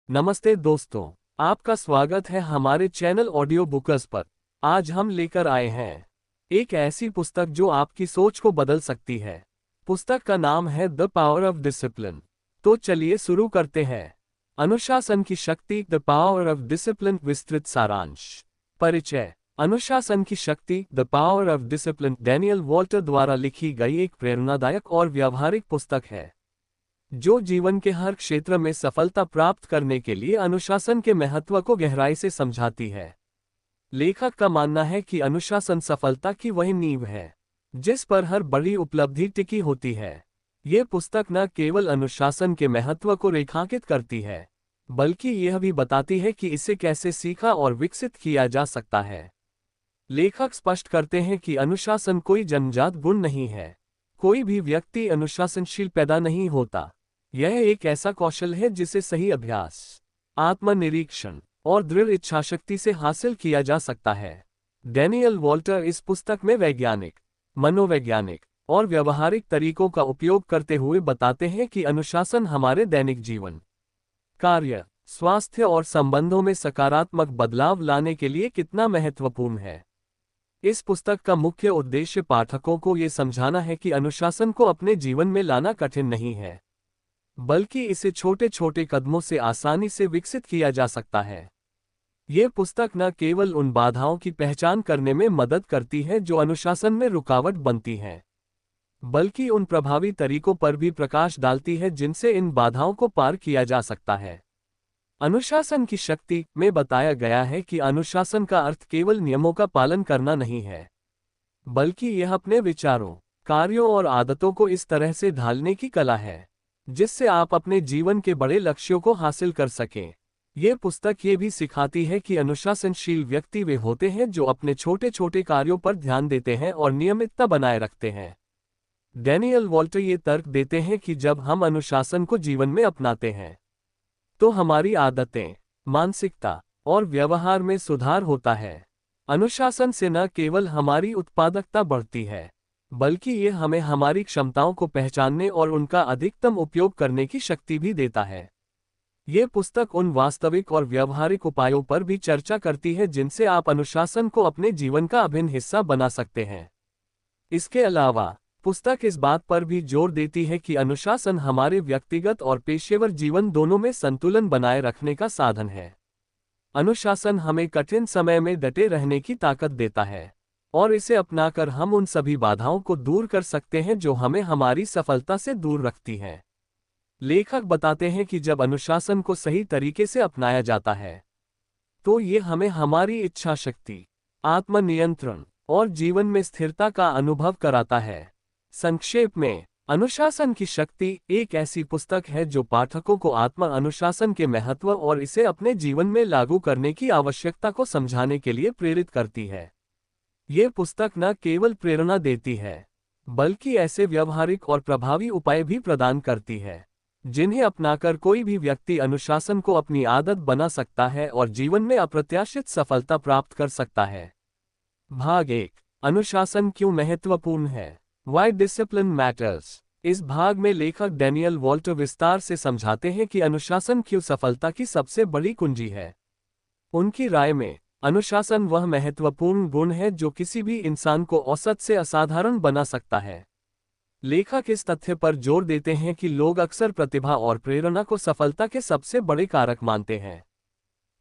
नमस्ते दोस्तों, आपका स्वागत है हमारे चैनल ऑडियो बुकर्स पर। आज हम लेकर आए हैं एक ऐसी पुस्तक जो आपकी सोच को बदल सकती है। पुस्तक का नाम है द पावर ऑफ डिसिप्लिन। तो चलिए शुरू करते हैं। अनुशासन की शक्ति, द पावर ऑफ डिसिप्लिन, विस्तृत सारांश। परिचय। अनुशासन की शक्ति, the power of discipline Daniel Walter द्वारा लिखी गई एक प्रेरणादायक और व्यावहारिक पुस्तक है जो जीवन के हर क्षेत्र में सफलता प्राप्त करने के लिए अनुशासन के महत्व को गहराई से समझाती है। लेखक का मानना है कि अनुशासन सफलता की वही नींव है जिस पर हर बड़ी उपलब्धि टिकी होती है। ये पुस्तक न केवल अनुशासन के महत्व को रेखांकित करती है, बल्कि यह भी बताती है कि इसे कैसे सीखा और विकसित किया जा सकता है। लेखक स्पष्ट करते हैं कि अनुशासन कोई जन्मजात गुण नहीं है। कोई भी व्यक्ति अनुशासनशील पैदा नहीं होता। यह एक ऐसा कौशल है जिसे सही अभ्यास, आत्मनिरीक्षण और दृढ़ इच्छाशक्ति से हासिल किया जा सकता है। डैनियल वॉल्टर इस पुस्तक में वैज्ञानिक, मनोवैज्ञानिक और व्यवहारिक तरीकों का उपयोग करते हुए बताते हैं कि अनुशासन हमारे दैनिक जीवन, कार्य, स्वास्थ्य और संबंधों में सकारात्मक बदलाव लाने के लिए कितना महत्वपूर्ण है। इस पुस्तक का मुख्य उद्देश्य पाठकों को ये समझाना है कि अनुशासन को अपने जीवन में लाना कठिन नहीं है, बल्कि इसे छोटे छोटे कदमों से आसानी से विकसित किया जा सकता है। ये पुस्तक न केवल उन बाधाओं की पहचान करने में मदद करती है जो अनुशासन में रुकावट बनती हैं, बल्कि उन प्रभावी तरीकों पर भी प्रकाश डालती है जिनसे इन बाधाओं को पार किया जा सकता है। अनुशासन की शक्ति में बताया गया है कि अनुशासन का अर्थ केवल नियमों का पालन करना नहीं है, बल्कि यह अपने विचारों, कार्यों और आदतों को इस तरह से ढालने की कला है जिससे आप अपने जीवन के बड़े लक्ष्यों को हासिल कर सकें। ये पुस्तक ये भी सिखाती है कि अनुशासनशील व्यक्ति वे होते हैं जो अपने छोटे छोटे कार्यों पर ध्यान देते हैं और नियमितता बनाए रखते हैं। डैनियल वॉल्टर ये तर्क देते हैं कि जब हम अनुशासन को जीवन में अपनाते हैं तो हमारी आदतें, मानसिकता और व्यवहार में सुधार होता है। अनुशासन से न केवल हमारी उत्पादकता बढ़ती है, बल्कि ये हमें हमारी क्षमताओं को पहचानने और उनका अधिकतम उपयोग करने की शक्ति भी देता है। ये पुस्तक उन वास्तविक और व्यावहारिक उपायों पर भी चर्चा करती है जिनसे आप अनुशासन को अपने जीवन का अभिन्न हिस्सा बना सकते हैं। इसके अलावा पुस्तक इस बात पर भी जोर देती है कि अनुशासन हमारे व्यक्तिगत और पेशेवर जीवन दोनों में संतुलन बनाए रखने का साधन है। अनुशासन हमें कठिन समय में डटे रहने की ताकत देता है और इसे अपनाकर हम उन सभी बाधाओं को दूर कर सकते हैं जो हमें हमारी सफलता से दूर रखती हैं। लेखक बताते हैं कि जब अनुशासन को सही तरीके से अपनाया जाता है तो ये हमें हमारी इच्छा शक्ति, आत्मनियंत्रण और जीवन में स्थिरता का अनुभव कराता है। संक्षेप में, अनुशासन की शक्ति एक ऐसी पुस्तक है जो पाठकों को आत्म अनुशासन के महत्व और इसे अपने जीवन में लागू करने की आवश्यकता को समझाने के लिए प्रेरित करती है। ये पुस्तक न केवल प्रेरणा देती है, बल्कि ऐसे व्यावहारिक और प्रभावी उपाय भी प्रदान करती है जिन्हें अपनाकर कोई भी व्यक्ति अनुशासन को अपनी आदत बना सकता है और जीवन में अप्रत्याशित सफलता प्राप्त कर सकता है। भाग 1, अनुशासन क्यों महत्वपूर्ण है? Why Discipline Matters। इस भाग में लेखक डैनियल वॉल्टर विस्तार से समझाते हैं कि अनुशासन क्यों सफलता की सबसे बड़ी कुंजी है। उनकी राय में अनुशासन वह महत्वपूर्ण गुण है जो किसी भी इंसान को औसत से असाधारण बना सकता है। लेखक इस तथ्य पर जोर देते हैं कि लोग अक्सर प्रतिभा और प्रेरणा को सफलता के सबसे बड़े कारक मानते हैं,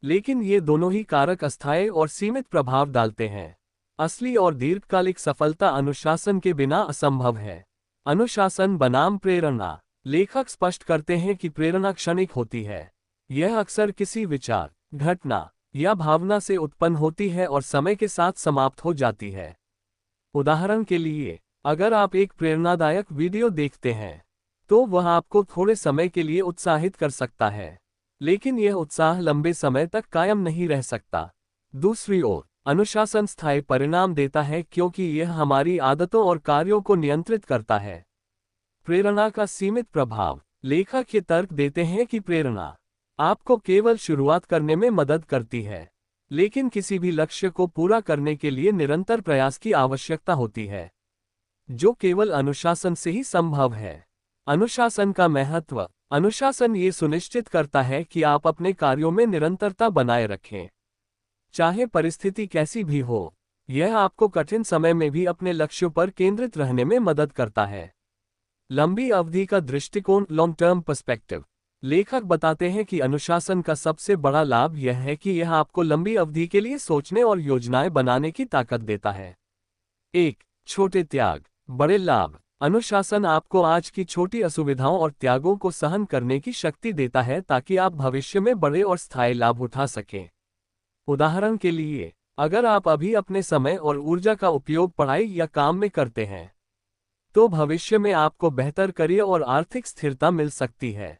लेकिन ये दोनों ही कारक अस्थायी और सीमित प्रभाव डालते हैं। असली और दीर्घकालिक सफलता अनुशासन के बिना असंभव है। अनुशासन बनाम प्रेरणा। लेखक स्पष्ट करते हैं कि प्रेरणा क्षणिक होती है। यह अक्सर किसी विचार, घटना या भावना से उत्पन्न होती है और समय के साथ समाप्त हो जाती है। उदाहरण के लिए, अगर आप एक प्रेरणादायक वीडियो देखते हैं तो वह आपको थोड़े समय के लिए उत्साहित कर सकता है, लेकिन यह उत्साह लंबे समय तक कायम नहीं रह सकता। दूसरी ओर, अनुशासन स्थायी परिणाम देता है क्योंकि यह हमारी आदतों और कार्यों को नियंत्रित करता है। प्रेरणा का सीमित प्रभाव। लेखक ये तर्क देते हैं कि प्रेरणा आपको केवल शुरुआत करने में मदद करती है, लेकिन किसी भी लक्ष्य को पूरा करने के लिए निरंतर प्रयास की आवश्यकता होती है, जो केवल अनुशासन से ही संभव है। अनुशासन का महत्व। अनुशासन ये सुनिश्चित करता है कि आप अपने कार्यों में निरंतरता बनाए रखें, चाहे परिस्थिति कैसी भी हो। यह आपको कठिन समय में भी अपने लक्ष्यों पर केंद्रित रहने में मदद करता है। लंबी अवधि का दृष्टिकोण, लॉन्ग टर्म पर्सपेक्टिव। लेखक बताते हैं कि अनुशासन का सबसे बड़ा लाभ यह है कि यह आपको लंबी अवधि के लिए सोचने और योजनाएं बनाने की ताकत देता है। 1. छोटे त्याग, बड़े लाभ। अनुशासन आपको आज की छोटी असुविधाओं और त्यागों को सहन करने की शक्ति देता है ताकि आप भविष्य में बड़े और स्थायी लाभ उठा सकें। उदाहरण के लिए, अगर आप अभी अपने समय और ऊर्जा का उपयोग पढ़ाई या काम में करते हैं, तो भविष्य में आपको बेहतर करियर और आर्थिक स्थिरता मिल सकती है।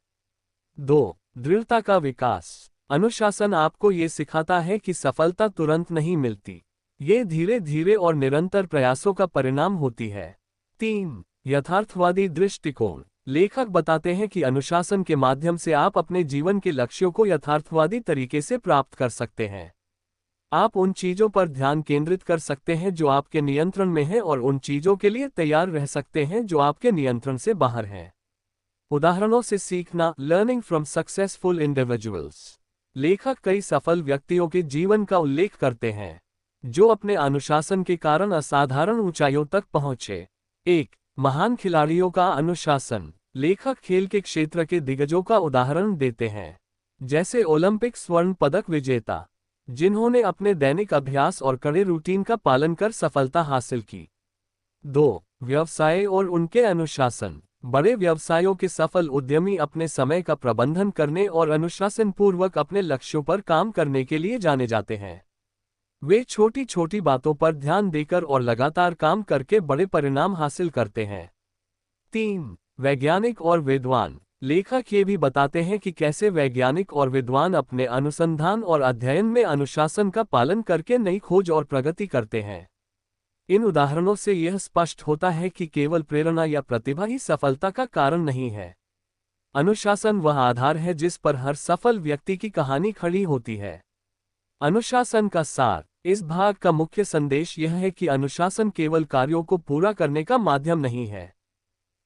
2. दृढ़ता का विकास। अनुशासन आपको ये सिखाता है कि सफलता तुरंत नहीं मिलती, ये धीरे धीरे और निरंतर प्रयासों का परिणाम होती है। 3. यथार्थवादी दृष्टिकोण। लेखक बताते हैं कि अनुशासन के माध्यम से आप अपने जीवन के लक्ष्यों को यथार्थवादी तरीके से प्राप्त कर सकते हैं। आप उन चीजों पर ध्यान केंद्रित कर सकते हैं जो आपके नियंत्रण में हैं और उन चीजों के लिए तैयार रह सकते हैं जो आपके नियंत्रण से बाहर हैं। उदाहरणों से सीखना, लर्निंग फ्रॉम सक्सेसफुल इंडिविजुअल्स। लेखक कई सफल व्यक्तियों के जीवन का उल्लेख करते हैं जो अपने अनुशासन के कारण असाधारण ऊंचाइयों तक पहुंचे। 1. महान खिलाड़ियों का अनुशासन। लेखक खेल के क्षेत्र के दिग्गजों का उदाहरण देते हैं, जैसे ओलंपिक स्वर्ण पदक विजेता, जिन्होंने अपने दैनिक अभ्यास और कड़े रूटीन का पालन कर सफलता हासिल की। 2. व्यवसाय और उनके अनुशासन। बड़े व्यवसायों के सफल उद्यमी अपने समय का प्रबंधन करने और अनुशासन पूर्वक अपने लक्ष्यों पर काम करने के लिए जाने जाते हैं। वे छोटी छोटी बातों पर ध्यान देकर और लगातार काम करके बड़े परिणाम हासिल करते हैं। 3. वैज्ञानिक और विद्वान। लेखक ये भी बताते हैं कि कैसे वैज्ञानिक और विद्वान अपने अनुसंधान और अध्ययन में अनुशासन का पालन करके नई खोज और प्रगति करते हैं। इन उदाहरणों से यह स्पष्ट होता है कि केवल प्रेरणा या प्रतिभा ही सफलता का कारण नहीं है। अनुशासन वह आधार है जिस पर हर सफल व्यक्ति की कहानी खड़ी होती है। अनुशासन का सार। इस भाग का मुख्य संदेश यह है कि अनुशासन केवल कार्यों को पूरा करने का माध्यम नहीं है,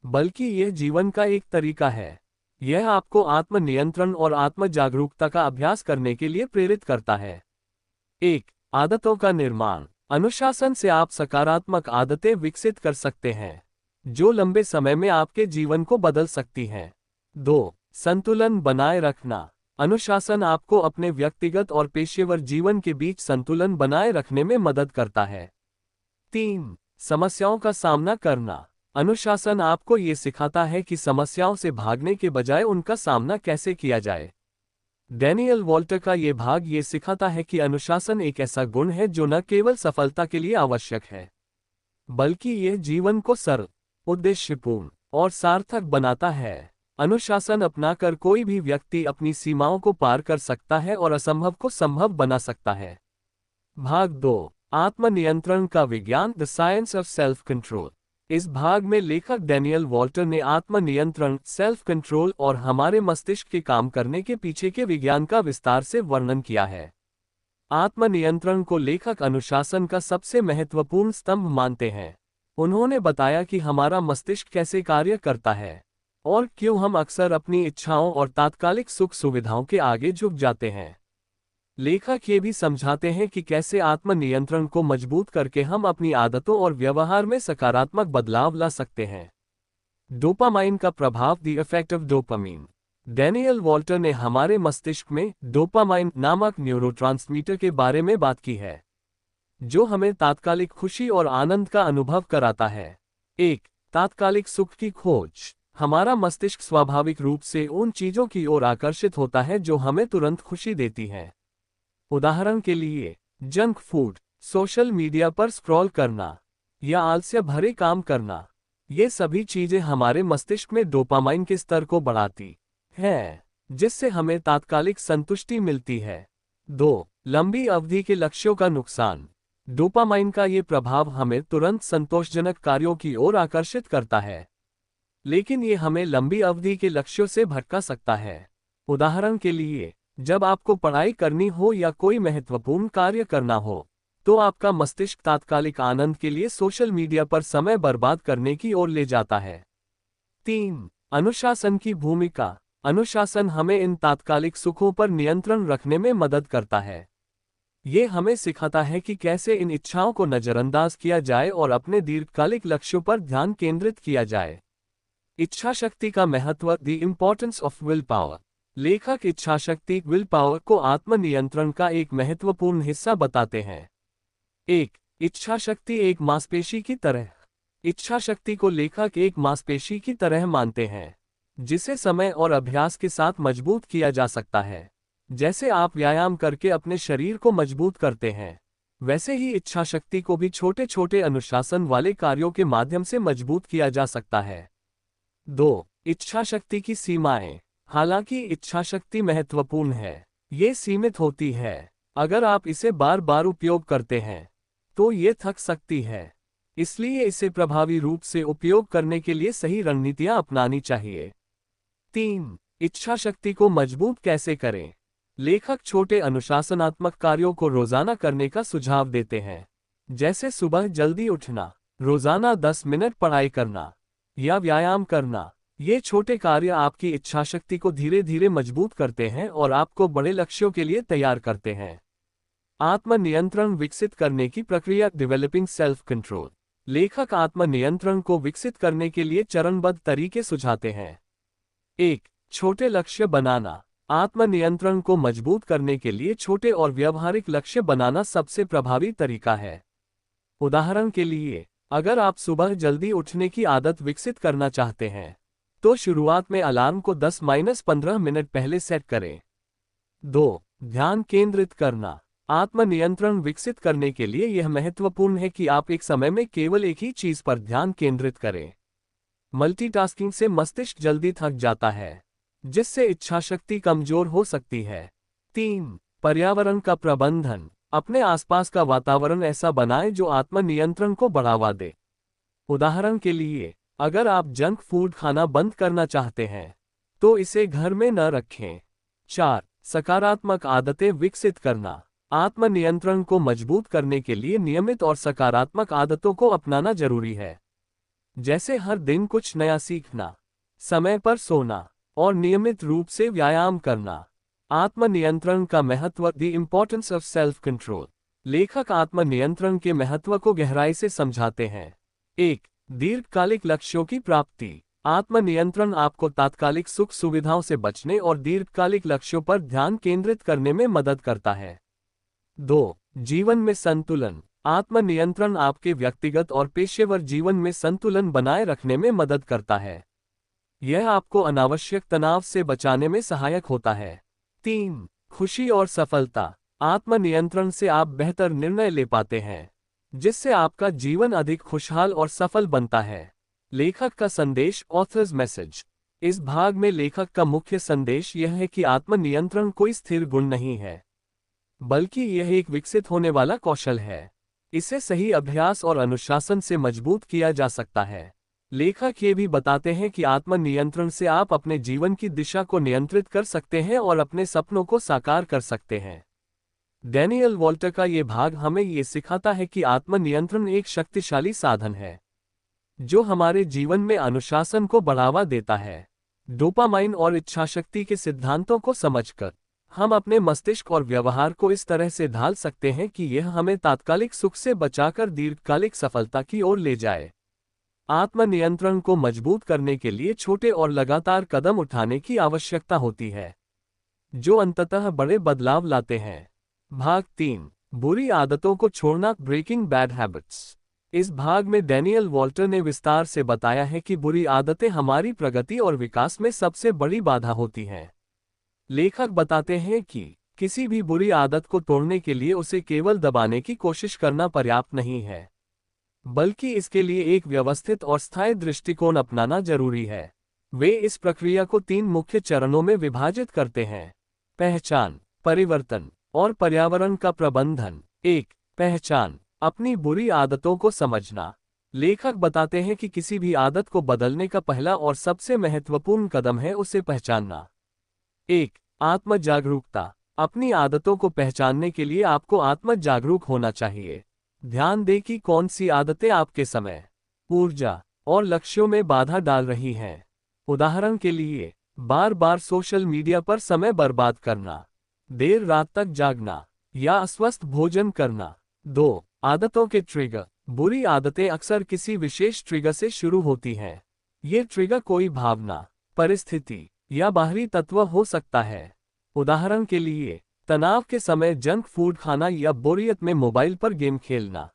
बल्कि यह जीवन का एक तरीका है। यह आपको आत्म नियंत्रण और आत्म जागरूकता का अभ्यास करने के लिए प्रेरित करता है। 1. आदतों का निर्माण। अनुशासन से आप सकारात्मक आदतें विकसित कर सकते हैं जो लंबे समय में आपके जीवन को बदल सकती हैं। 2. संतुलन बनाए रखना। अनुशासन आपको अपने व्यक्तिगत और पेशेवर जीवन के बीच संतुलन बनाए रखने में मदद करता है। 3. समस्याओं का सामना करना। अनुशासन आपको ये सिखाता है कि समस्याओं से भागने के बजाय उनका सामना कैसे किया जाए। डैनियल वॉल्टर का ये भाग ये सिखाता है कि अनुशासन एक ऐसा गुण है जो न केवल सफलता के लिए आवश्यक है, बल्कि यह जीवन को सरल, उद्देश्यपूर्ण और सार्थक बनाता है। अनुशासन अपनाकर कोई भी व्यक्ति अपनी सीमाओं को पार कर सकता है और असंभव को संभव बना सकता है। भाग 2. आत्मनियंत्रण का विज्ञान, the science of self control. इस भाग में लेखक डैनियल वॉल्टर ने आत्मनियंत्रण, सेल्फ कंट्रोल और हमारे मस्तिष्क के काम करने के पीछे के विज्ञान का विस्तार से वर्णन किया है। आत्मनियंत्रण को लेखक अनुशासन का सबसे महत्वपूर्ण स्तंभ मानते हैं। उन्होंने बताया कि हमारा मस्तिष्क कैसे कार्य करता है और क्यों हम अक्सर अपनी इच्छाओं और तात्कालिक सुख सुविधाओं के आगे झुक जाते हैं। लेखक ये भी समझाते हैं कि कैसे आत्मनियंत्रण को मजबूत करके हम अपनी आदतों और व्यवहार में सकारात्मक बदलाव ला सकते हैं। डोपामाइन का प्रभाव, the effect of dopamine. Daniel Walter ने हमारे मस्तिष्क में डोपामाइन नामक न्यूरोट्रांसमीटर के बारे में बात की है, जो हमें तात्कालिक खुशी और आनंद का अनुभव कराता है। 1. तात्कालिक सुख की खोज। हमारा मस्तिष्क स्वाभाविक रूप से उन चीजों की ओर आकर्षित होता है जो हमें तुरंत खुशी देती हैं। उदाहरण के लिए, जंक फूड, सोशल मीडिया पर स्क्रॉल करना या आलस्य भरे काम करना। ये सभी चीजें हमारे मस्तिष्क में डोपामाइन के स्तर को बढ़ाती हैं, जिससे हमें तात्कालिक संतुष्टि मिलती है। 2. लंबी अवधि के लक्ष्यों का नुकसान। डोपामाइन का ये प्रभाव हमें तुरंत संतोषजनक कार्यों की ओर आकर्षित करता है, लेकिन ये हमें लंबी अवधि के लक्ष्यों से भटका सकता है। उदाहरण के लिए, जब आपको पढ़ाई करनी हो या कोई महत्वपूर्ण कार्य करना हो, तो आपका मस्तिष्क तात्कालिक आनंद के लिए सोशल मीडिया पर समय बर्बाद करने की ओर ले जाता है। 3. अनुशासन की भूमिका। अनुशासन हमें इन तात्कालिक सुखों पर नियंत्रण रखने में मदद करता है। ये हमें सिखाता है कि कैसे इन इच्छाओं को नजरअंदाज किया जाए और अपने दीर्घकालिक लक्ष्यों पर ध्यान केंद्रित किया जाए। इच्छा शक्ति का महत्व, the importance of will power. लेखक इच्छा शक्ति, विल पावर को आत्मनियंत्रण का एक महत्वपूर्ण हिस्सा बताते हैं। एक, इच्छा शक्ति एक मांसपेशी की तरह। इच्छा शक्ति को लेखक एक मांसपेशी की तरह मानते हैं, जिसे समय और अभ्यास के साथ मजबूत किया जा सकता है। जैसे आप व्यायाम करके अपने शरीर को मजबूत करते हैं, वैसे ही इच्छा शक्ति को भी छोटे छोटे अनुशासन वाले कार्यों के माध्यम से मजबूत किया जा सकता है। 2. इच्छा शक्ति की सीमाएं। हालांकि इच्छा शक्ति महत्वपूर्ण है, ये सीमित होती है। अगर आप इसे बार बार उपयोग करते हैं तो ये थक सकती है। इसलिए इसे प्रभावी रूप से उपयोग करने के लिए सही रणनीतियां अपनानी चाहिए। 3. इच्छा शक्ति को मजबूत कैसे करें। लेखक छोटे अनुशासनात्मक कार्यों को रोजाना करने का सुझाव देते हैं, जैसे सुबह जल्दी उठना, रोजाना 10 मिनट पढ़ाई करना या व्यायाम करना। ये छोटे कार्य आपकी इच्छा शक्ति को धीरे धीरे मजबूत करते हैं और आपको बड़े लक्ष्यों के लिए तैयार करते हैं। आत्मनियंत्रण विकसित करने की प्रक्रिया, डेवलपिंग सेल्फ कंट्रोल। लेखक आत्मनियंत्रण को विकसित करने के लिए चरणबद्ध तरीके सुझाते हैं। 1. छोटे लक्ष्य बनाना। आत्मनियंत्रण को मजबूत करने के लिए छोटे और व्यवहारिक लक्ष्य बनाना सबसे प्रभावी तरीका है। उदाहरण के लिए, अगर आप सुबह जल्दी उठने की आदत विकसित करना चाहते हैं, तो शुरुआत में अलार्म को 10-15 मिनट पहले सेट करें। 2. ध्यान केंद्रित करना। आत्मनियंत्रण विकसित करने के लिए यह महत्वपूर्ण है कि आप एक समय में केवल एक ही चीज पर ध्यान केंद्रित करें। मल्टीटास्किंग से मस्तिष्क जल्दी थक जाता है, जिससे इच्छा शक्ति कमजोर हो सकती है। 3. पर्यावरण का प्रबंधन। अपने आसपास का वातावरण ऐसा बनाएं जो आत्मनियंत्रण को बढ़ावा दे। उदाहरण के लिए, अगर आप जंक फूड खाना बंद करना चाहते हैं, तो इसे घर में न रखें। 4. सकारात्मक आदतें विकसित करना। आत्मनियंत्रण को मजबूत करने के लिए नियमित और सकारात्मक आदतों को अपनाना जरूरी है, जैसे हर दिन कुछ नया सीखना, समय पर सोना और नियमित रूप से व्यायाम करना। आत्मनियंत्रण का महत्व, the importance of self control. लेखक आत्मनियंत्रण के महत्व को गहराई से समझाते हैं। 1. दीर्घकालिक लक्ष्यों की प्राप्ति। आत्मनियंत्रण आपको तात्कालिक सुख सुविधाओं से बचने और दीर्घकालिक लक्ष्यों पर ध्यान केंद्रित करने में मदद करता है। 2. जीवन में संतुलन। आत्मनियंत्रण आपके व्यक्तिगत और पेशेवर जीवन में संतुलन बनाए रखने में मदद करता है। यह आपको अनावश्यक तनाव से बचाने में सहायक होता है। 3. खुशी और सफलता। आत्मनियंत्रण से आप बेहतर निर्णय ले पाते हैं, जिससे आपका जीवन अधिक खुशहाल और सफल बनता है। लेखक का संदेश, ऑथर्स मैसेज। इस भाग में लेखक का मुख्य संदेश यह है कि आत्मनियंत्रण कोई स्थिर गुण नहीं है, बल्कि यह एक विकसित होने वाला कौशल है। इसे सही अभ्यास और अनुशासन से मजबूत किया जा सकता है। लेखक ये भी बताते हैं कि आत्मनियंत्रण से आप अपने जीवन की दिशा को नियंत्रित कर सकते हैं और अपने सपनों को साकार कर सकते हैं। डैनियल वॉल्टर का ये भाग हमें ये सिखाता है कि आत्मनियंत्रण एक शक्तिशाली साधन है, जो हमारे जीवन में अनुशासन को बढ़ावा देता है। डोपामाइन और इच्छाशक्ति के सिद्धांतों को समझकर हम अपने मस्तिष्क और व्यवहार को इस तरह से ढाल सकते हैं कि यह हमें तात्कालिक सुख से बचाकर दीर्घकालिक सफलता की ओर ले जाए। आत्मनियंत्रण को मजबूत करने के लिए छोटे और लगातार कदम उठाने की आवश्यकता होती है, जो अंततः बड़े बदलाव लाते हैं। भाग 3, बुरी आदतों को छोड़ना, ब्रेकिंग बैड हैबिट्स। इस भाग में डैनियल वॉल्टर ने विस्तार से बताया है कि बुरी आदतें हमारी प्रगति और विकास में सबसे बड़ी बाधा होती हैं। लेखक बताते हैं कि किसी भी बुरी आदत को तोड़ने के लिए उसे केवल दबाने की कोशिश करना पर्याप्त नहीं है, बल्कि इसके लिए एक व्यवस्थित और स्थायी दृष्टिकोण अपनाना जरूरी है। वे इस प्रक्रिया को 3 मुख्य चरणों में विभाजित करते हैं: पहचान, परिवर्तन और पर्यावरण का प्रबंधन। 1. पहचान, अपनी बुरी आदतों को समझना। लेखक बताते हैं कि किसी भी आदत को बदलने का पहला और सबसे महत्वपूर्ण कदम है उसे पहचानना। 1. आत्म जागरूकता। अपनी आदतों को पहचानने के लिए आपको आत्म जागरूक होना चाहिए। ध्यान दें कि कौन सी आदतें आपके समय, ऊर्जा और लक्ष्यों में बाधा डाल रही हैं। उदाहरण के लिए, बार बार सोशल मीडिया पर समय बर्बाद करना, देर रात तक जागना या अस्वस्थ भोजन करना। 2. आदतों के ट्रिगर। बुरी आदतें अक्सर किसी विशेष ट्रिगर से शुरू होती हैं। ये ट्रिगर कोई भावना, परिस्थिति या बाहरी तत्व हो सकता है। उदाहरण के लिए, तनाव के समय जंक फूड खाना या बोरियत में मोबाइल पर गेम खेलना।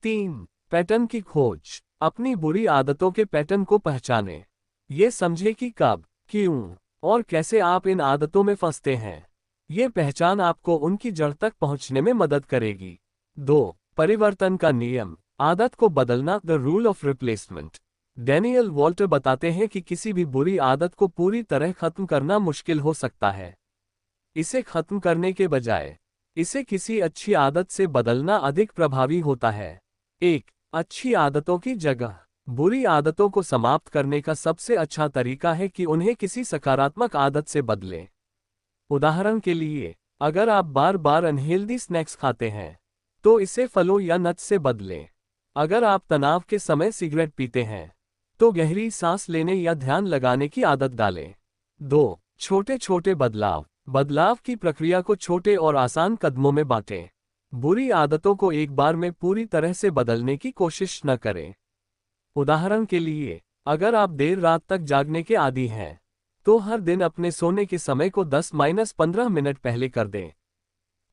3. पैटर्न की खोज। अपनी बुरी आदतों के पैटर्न को पहचानें। ये समझें कि कब, क्यों और कैसे आप इन आदतों में फंसते हैं। ये पहचान आपको उनकी जड़ तक पहुंचने में मदद करेगी। 2. परिवर्तन का नियम। आदत को बदलना, the rule of replacement. Daniel Walter बताते हैं कि किसी भी बुरी आदत को पूरी तरह खत्म करना मुश्किल हो सकता है। इसे खत्म करने के बजाय इसे किसी अच्छी आदत से बदलना अधिक प्रभावी होता है। 1. अच्छी आदतों की जगह। बुरी आदतों को समाप्त करने का सबसे अच्छा तरीका है कि उन्हें किसी सकारात्मक आदत से बदलें। उदाहरण के लिए, अगर आप बार बार अनहेल्दी स्नैक्स खाते हैं, तो इसे फलों या नट्स से बदलें। अगर आप तनाव के समय सिगरेट पीते हैं, तो गहरी सांस लेने या ध्यान लगाने की आदत डालें। 2. छोटे छोटे बदलाव। बदलाव की प्रक्रिया को छोटे और आसान कदमों में बांटें। बुरी आदतों को एक बार में पूरी तरह से बदलने की कोशिश न करें। उदाहरण के लिए, अगर आप देर रात तक जागने के आदी हैं, तो हर दिन अपने सोने के समय को 10-15 मिनट पहले कर दें।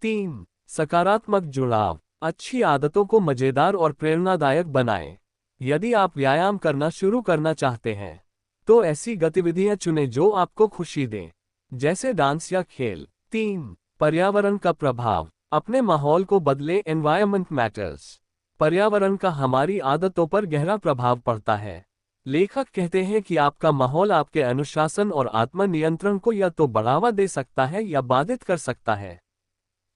3. सकारात्मक जुड़ाव। अच्छी आदतों को मजेदार और प्रेरणादायक बनाएं। यदि आप व्यायाम करना शुरू करना चाहते हैं, तो ऐसी गतिविधियां चुनें जो आपको खुशी दें, जैसे डांस या खेल। 3. पर्यावरण का प्रभाव। अपने माहौल को बदलें, एनवायरनमेंट मैटर्स। पर्यावरण का हमारी आदतों पर गहरा प्रभाव पड़ता है। लेखक कहते हैं कि आपका माहौल आपके अनुशासन और आत्मनियंत्रण को या तो बढ़ावा दे सकता है या बाधित कर सकता है।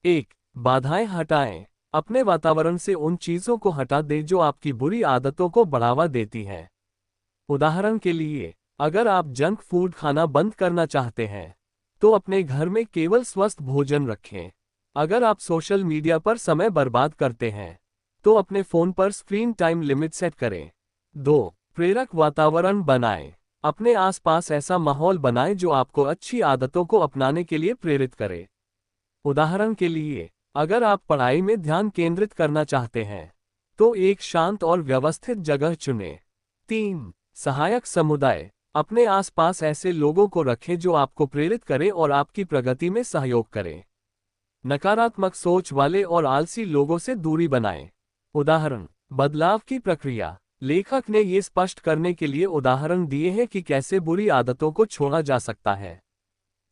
1. बाधाएं हटाएं। अपने वातावरण से उन चीजों को हटा दें जो आपकी बुरी आदतों को बढ़ावा देती हैं। उदाहरण के लिए, अगर आप जंक फूड खाना बंद करना चाहते हैं, तो अपने घर में केवल स्वस्थ भोजन रखें। अगर आप सोशल मीडिया पर समय बर्बाद करते हैं, तो अपने फोन पर स्क्रीन टाइम लिमिट सेट करें। 2. प्रेरक वातावरण बनाएं। अपने आसपास ऐसा माहौल बनाएं जो आपको अच्छी आदतों को अपनाने के लिए प्रेरित करे। उदाहरण के लिए, अगर आप पढ़ाई में ध्यान केंद्रित करना चाहते हैं, तो एक शांत और व्यवस्थित जगह चुनें। 3. सहायक समुदाय। अपने आसपास ऐसे लोगों को रखें जो आपको प्रेरित करें और आपकी प्रगति में सहयोग करें। नकारात्मक सोच वाले और आलसी लोगों से दूरी बनाएं। उदाहरण, बदलाव की प्रक्रिया। लेखक ने ये स्पष्ट करने के लिए उदाहरण दिए हैं कि कैसे बुरी आदतों को छोड़ा जा सकता है।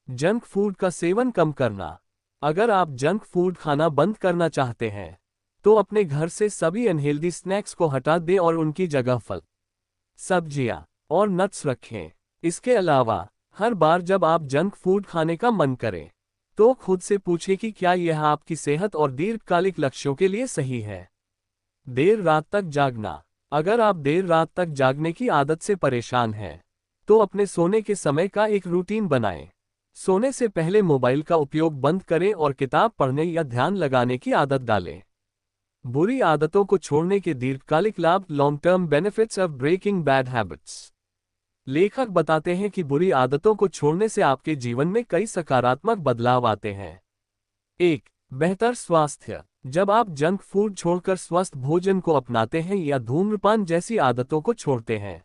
जंक फूड का सेवन कम करना। अगर आप जंक फूड खाना बंद करना चाहते हैं, तो अपने घर से सभी अनहेल्दी स्नैक्स को हटा दें और उनकी जगह फल, सब्जियां और नट्स रखें। इसके अलावा, हर बार जब आप जंक फूड खाने का मन करें, तो खुद से पूछें कि क्या यह आपकी सेहत और दीर्घकालिक लक्ष्यों के लिए सही है। देर रात तक जागना। अगर आप देर रात तक जागने की आदत से परेशान हैं, तो अपने सोने के समय का एक रूटीन बनाएं। सोने से पहले मोबाइल का उपयोग बंद करें और किताब पढ़ने या ध्यान लगाने की आदत डालें। बुरी आदतों को छोड़ने के दीर्घकालिक लाभ, long term benefits of breaking bad habits. लेखक बताते हैं कि बुरी आदतों को छोड़ने से आपके जीवन में कई सकारात्मक बदलाव आते हैं। 1. बेहतर स्वास्थ्य। जब आप जंक फूड छोड़कर स्वस्थ भोजन को अपनाते हैं या धूम्रपान जैसी आदतों को छोड़ते हैं,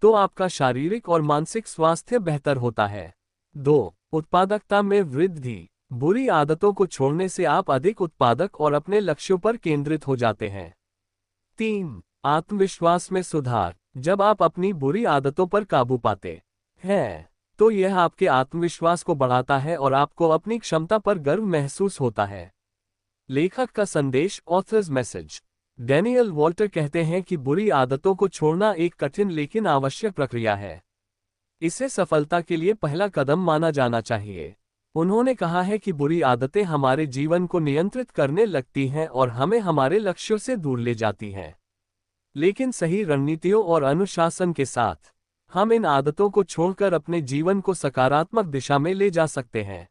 तो आपका शारीरिक और मानसिक स्वास्थ्य बेहतर होता है। 2. उत्पादकता में वृद्धि। बुरी आदतों को छोड़ने से आप अधिक उत्पादक और अपने लक्ष्यों पर केंद्रित हो जाते हैं। 3. आत्मविश्वास में सुधार। जब आप अपनी बुरी आदतों पर काबू पाते हैं, तो यह आपके आत्मविश्वास को बढ़ाता है और आपको अपनी क्षमता पर गर्व महसूस होता है। लेखक का संदेश, ऑथर्स मैसेज। डैनियल वॉल्टर कहते हैं कि बुरी आदतों को छोड़ना एक कठिन लेकिन आवश्यक प्रक्रिया है। इसे सफलता के लिए पहला कदम माना जाना चाहिए। उन्होंने कहा है कि बुरी आदतें हमारे जीवन को नियंत्रित करने लगती हैं और हमें हमारे लक्ष्यों से दूर ले जाती हैं। लेकिन सही रणनीतियों और अनुशासन के साथ, हम इन आदतों को छोड़कर अपने जीवन को सकारात्मक दिशा में ले जा सकते हैं।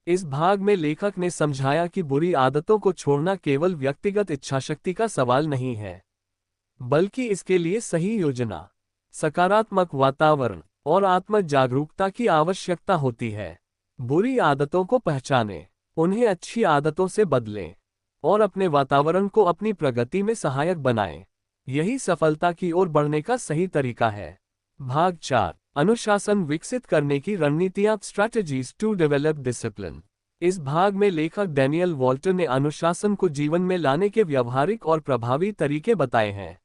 इस भाग में लेखक ने समझाया कि बुरी आदतों को छोड़ना केवल व्यक्तिगत इच्छाशक्ति का सवाल नहीं है, बल्कि इसके लिए सही योजना, सकारात्मक वातावरण और आत्म जागरूकता की आवश्यकता होती है। बुरी आदतों को पहचानें, उन्हें अच्छी आदतों से बदलें और अपने वातावरण को अपनी प्रगति में सहायक बनाएं। यही सफलता की ओर बढ़ने का सही तरीका है। भाग 4, अनुशासन विकसित करने की रणनीतियां, स्ट्रैटेजीज टू डेवलप डिसिप्लिन। इस भाग में लेखक डैनियल वॉल्टर ने अनुशासन को जीवन में लाने के व्यवहारिक और प्रभावी तरीके बताए हैं।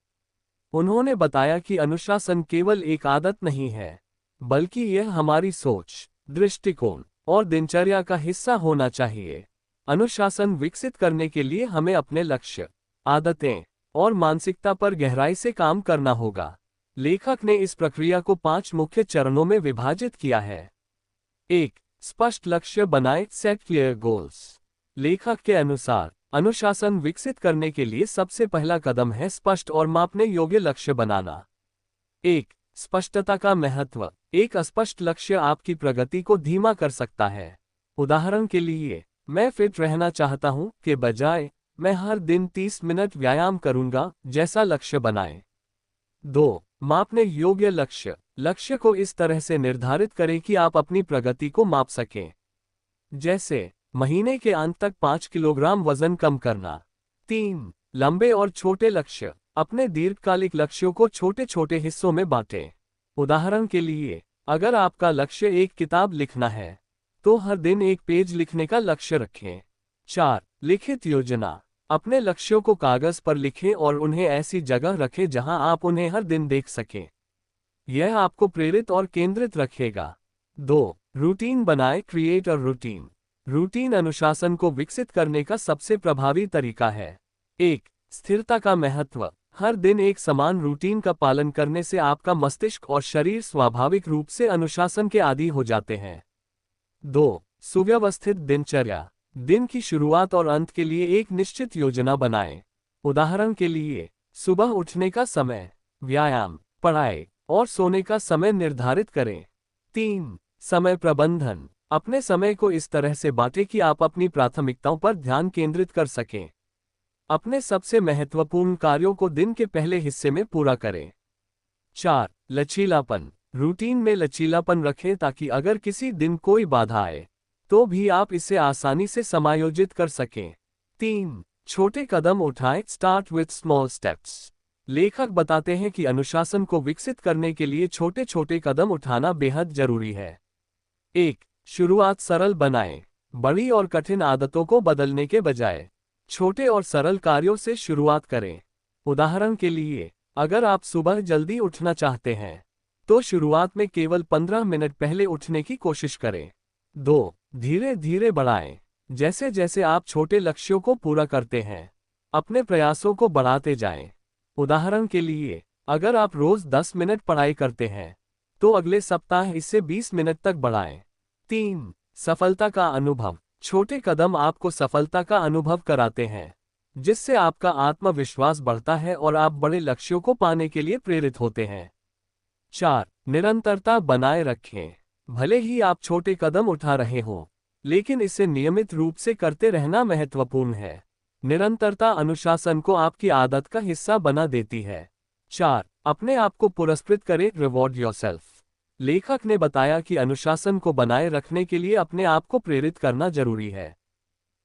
उन्होंने बताया कि अनुशासन केवल एक आदत नहीं है, बल्कि यह हमारी सोच, दृष्टिकोण और दिनचर्या का हिस्सा होना चाहिए। अनुशासन विकसित करने के लिए हमें अपने लक्ष्य, आदतें और मानसिकता पर गहराई से काम करना होगा। लेखक ने इस प्रक्रिया को 5 मुख्य चरणों में विभाजित किया है। 1. स्पष्ट लक्ष्य बनाएं, सेट क्लियर गोल्स। लेखक के अनुसार अनुशासन विकसित करने के लिए सबसे पहला कदम है स्पष्ट और मापने योग्य लक्ष्य बनाना। 1. स्पष्टता का महत्व। एक अस्पष्ट लक्ष्य आपकी प्रगति को धीमा कर सकता है। उदाहरण के लिए, मैं फिट रहना चाहता हूं के बजाय मैं हर दिन 30 मिनट व्यायाम करूंगा जैसा लक्ष्य बनाएं। 2. मापने योग्य लक्ष्य। लक्ष्य को इस तरह से निर्धारित करें कि आप अपनी प्रगति को माप सकें। जैसे, महीने के अंत तक 5 किलोग्राम वजन कम करना। 3. लंबे और छोटे लक्ष्य। अपने दीर्घकालिक लक्ष्यों को छोटे छोटे हिस्सों में बांटें। उदाहरण के लिए, अगर आपका लक्ष्य एक किताब लिखना है, तो हर दिन एक पेज लिखने का लक्ष्य रखें। 4. लिखित योजना। अपने लक्ष्यों को कागज पर लिखें और उन्हें ऐसी जगह रखें जहां आप उन्हें हर दिन देख सकें। यह आपको प्रेरित और केंद्रित रखेगा। 2. रूटीन बनाएं, क्रिएट अ रूटीन। रूटीन अनुशासन को विकसित करने का सबसे प्रभावी तरीका है। 1. स्थिरता का महत्व। हर दिन एक समान रूटीन का पालन करने से आपका मस्तिष्क और शरीर स्वाभाविक रूप से अनुशासन के आदी हो जाते हैं। 2. सुव्यवस्थित दिनचर्या। दिन की शुरुआत और अंत के लिए एक निश्चित योजना बनाएं। उदाहरण के लिए, सुबह उठने का समय, व्यायाम, पढ़ाई और सोने का समय निर्धारित करें। 3. समय प्रबंधन। अपने समय को इस तरह से बांटें कि आप अपनी प्राथमिकताओं पर ध्यान केंद्रित कर सकें। अपने सबसे महत्वपूर्ण कार्यों को दिन के पहले हिस्से में पूरा करें। 4. लचीलापन। रूटीन में लचीलापन रखें ताकि अगर किसी दिन कोई बाधा आए, तो भी आप इसे आसानी से समायोजित कर सकें। 3. छोटे कदम उठाएं, स्टार्ट विथ स्मॉल स्टेप्स। लेखक बताते हैं कि अनुशासन को विकसित करने के लिए छोटे छोटे कदम उठाना बेहद जरूरी है। 1. शुरुआत सरल बनाएं। बड़ी और कठिन आदतों को बदलने के बजाय छोटे और सरल कार्यों से शुरुआत करें। उदाहरण के लिए, अगर आप सुबह जल्दी उठना चाहते हैं, तो शुरुआत में केवल 15 मिनट पहले उठने की कोशिश करें। 2. धीरे धीरे बढ़ाएं। जैसे जैसे आप छोटे लक्ष्यों को पूरा करते हैं, अपने प्रयासों को बढ़ाते जाएं। उदाहरण के लिए, अगर आप रोज 10 मिनट पढ़ाई करते हैं, तो अगले सप्ताह इसे 20 मिनट तक बढ़ाएं। 3. सफलता का अनुभव। छोटे कदम आपको सफलता का अनुभव कराते हैं, जिससे आपका आत्मविश्वास बढ़ता है और आप बड़े लक्ष्यों को पाने के लिए प्रेरित होते हैं। 4. निरंतरता बनाए रखें। भले ही आप छोटे कदम उठा रहे हों, लेकिन इसे नियमित रूप से करते रहना महत्वपूर्ण है। निरंतरता अनुशासन को आपकी आदत का हिस्सा बना देती है। 4. अपने आप को पुरस्कृत करें, रिवॉर्ड योरसेल्फ। लेखक ने बताया कि अनुशासन को बनाए रखने के लिए अपने आप को प्रेरित करना जरूरी है।